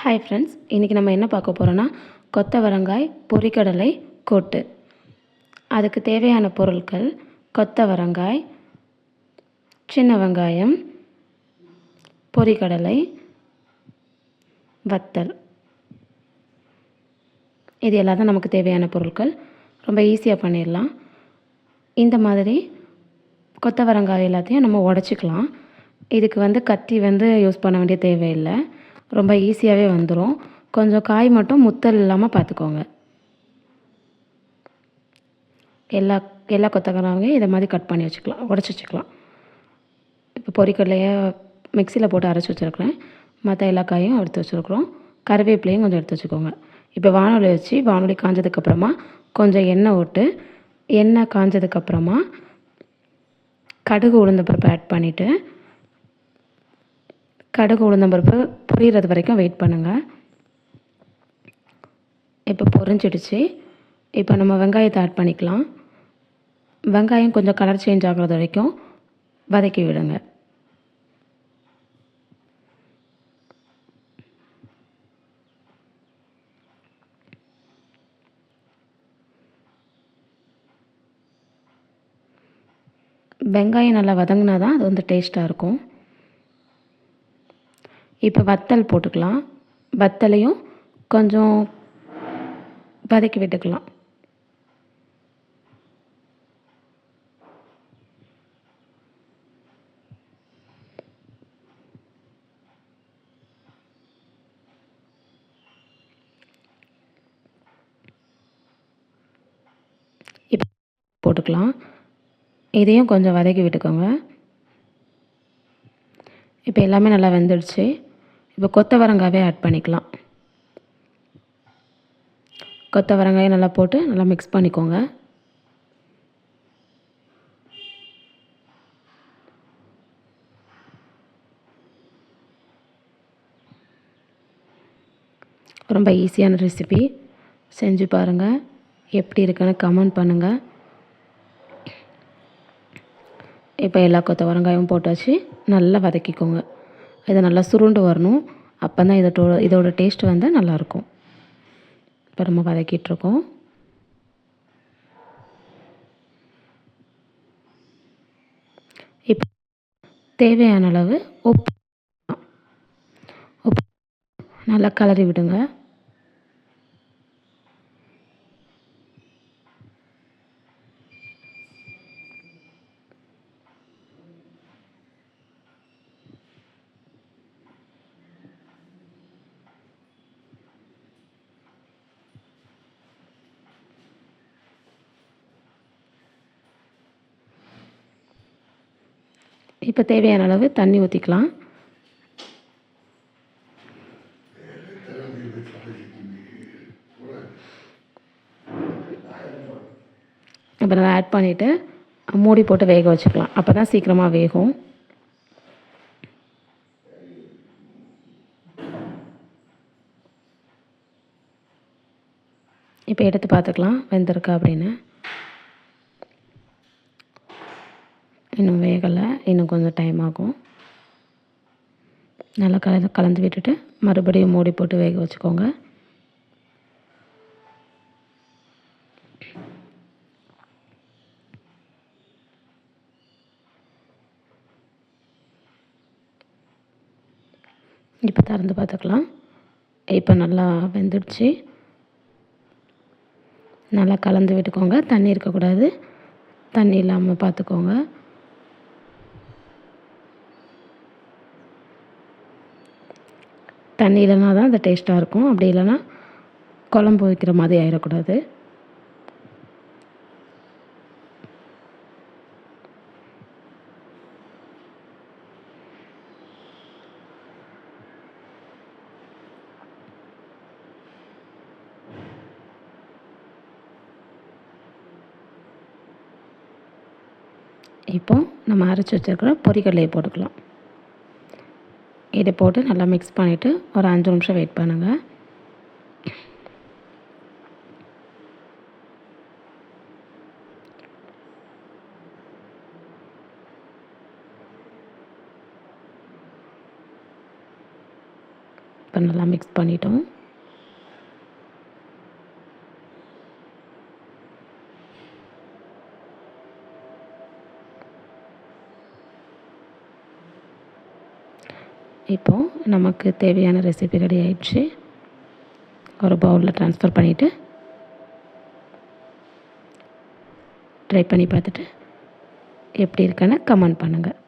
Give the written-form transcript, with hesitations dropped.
Hi friends, இன்றைக்கி நம்ம என்ன பார்க்க போகிறோன்னா கொத்தவரங்காய் பொரிக்கடலை கூட்டு. அதுக்கு தேவையான பொருட்கள்: கொத்தவரங்காய், சின்ன வெங்காயம், பொரிக்கடலை, வத்தல். இது எல்லாம் தான் நமக்கு தேவையான பொருட்கள். ரொம்ப ஈஸியாக பண்ணிடலாம். இந்த மாதிரி கொத்தவரங்காய் எல்லாத்தையும் நம்ம உடச்சிக்கலாம். இதுக்கு கத்தி யூஸ் பண்ண வேண்டிய தேவையில்லை. ரொம்ப ஈஸியாகவே வந்துடும். கொஞ்சம் காய் மட்டும் முத்தல் இல்லாமல் பார்த்துக்கோங்க. எல்லா கொத்தவரங்காயும் இதை மாதிரி கட் பண்ணி வச்சுக்கலாம், உடச்சி வச்சுக்கலாம். இப்போ பொரிக்கடலையை மிக்சியில் போட்டு அரைச்சி வச்சுருக்கிறேன். மற்ற எல்லா காயும் எடுத்து வச்சுருக்குறோம். கருவேப்பிலையும் கொஞ்சம் எடுத்து வச்சுக்கோங்க. இப்போ வானொலி வச்சு வானொலி காஞ்சதுக்கப்புறமா கொஞ்சம் எண்ணெய் விட்டு, எண்ணெய் காஞ்சதுக்கப்புறமா கடுகு உளுந்தம்பருப்பு ஆட் பண்ணிவிட்டு, கடுகு உளுந்தம்பருப்பு பொரியிறது வரைக்கும் வெயிட் பண்ணுங்கள். இப்போ பொரிஞ்சிடுச்சு. இப்போ நம்ம வெங்காயத்தை ஆட் பண்ணிக்கலாம். வெங்காயம் கொஞ்சம் கலர் சேஞ்ச் ஆகிறது வரைக்கும் வதக்கி விடுங்க. வெங்காயம் நல்லா வதங்கினா தான் அது டேஸ்ட்டாக இருக்கும். இப்போ வத்தல் போட்டுக்கலாம். வத்தலையும் கொஞ்சம் வதக்கி விட்டுக்கலாம். இப்போ போட்டுக்கலாம். இதையும் கொஞ்சம் வதக்கி விட்டுக்கோங்க. இப்போ எல்லாமே நல்லா வெந்துடுச்சு. இப்போ கொத்தவரங்காவே ஆட் பண்ணிக்கலாம். கொத்தவரங்காயை நல்லா போட்டு நல்லா மிக்ஸ் பண்ணிக்கோங்க. ரொம்ப ஈஸியான ரெசிபி, செஞ்சு பாருங்கள். எப்படி இருக்குன்னு கமெண்ட் பண்ணுங்கள். இப்போ எல்லா கொத்தவரங்காயும் போட்டாச்சு. நல்லா வதக்கிக்கோங்க. இதை நல்லா சுருண்டு வரணும். அப்போ தான் இதோட டேஸ்ட் நல்லாயிருக்கும். இப்போ நம்ம வதக்கிட்டுருக்கோம். இப்போ தேவையான அளவு உப்பு நல்லா கலரி விடுங்க. இப்போ தேவையான அளவு தண்ணி ஊற்றிக்கலாம். இப்போ நல்லா ஆட் பண்ணிவிட்டு மூடி போட்டு வேக வச்சுக்கலாம். அப்போ தான் சீக்கிரமாக வேகும். இப்போ எடுத்து பார்த்துக்கலாம் வெந்திருக்கா அப்படின்னு. இன்னும் வேகலை, இன்னும் கொஞ்சம் டைம் ஆகும். நல்லா கலந்து விட்டுட்டு மறுபடியும் மூடி போட்டு வேக வச்சுக்கோங்க. இப்போ திறந்து பார்த்துக்கலாம். இப்போ நல்லா வெந்துடுச்சு. நல்லா கலந்து விட்டுக்கோங்க. தண்ணி இருக்கக்கூடாது. தண்ணி இல்லாமல் பார்த்துக்கோங்க. தண்ணி இல்லைனா தான் அது டேஸ்ட்டாக இருக்கும். அப்படி இல்லைன்னா குழம்பு வைக்கிற மாதிரி ஆயிடக்கூடாது. இப்போ நம்ம அரைச்சி வச்சுருக்கிற பொரிக்கடலையை போட்டுக்கலாம். இதை போட்டு நல்லா மிக்ஸ் பண்ணிவிட்டு ஒரு 5 நிமிஷம் வெயிட் பண்ணுங்கள். இப்போ நல்லா மிக்ஸ் பண்ணிட்டோம். இப்போது நமக்கு தேவையான ரெசிபி ரெடி ஆயிடுச்சு. ஒரு பவுலில் ட்ரான்ஸ்ஃபர் பண்ணிவிட்டு ட்ரை பண்ணி பார்த்துட்டு எப்படி இருக்குன்னு கமெண்ட் பண்ணுங்கள்.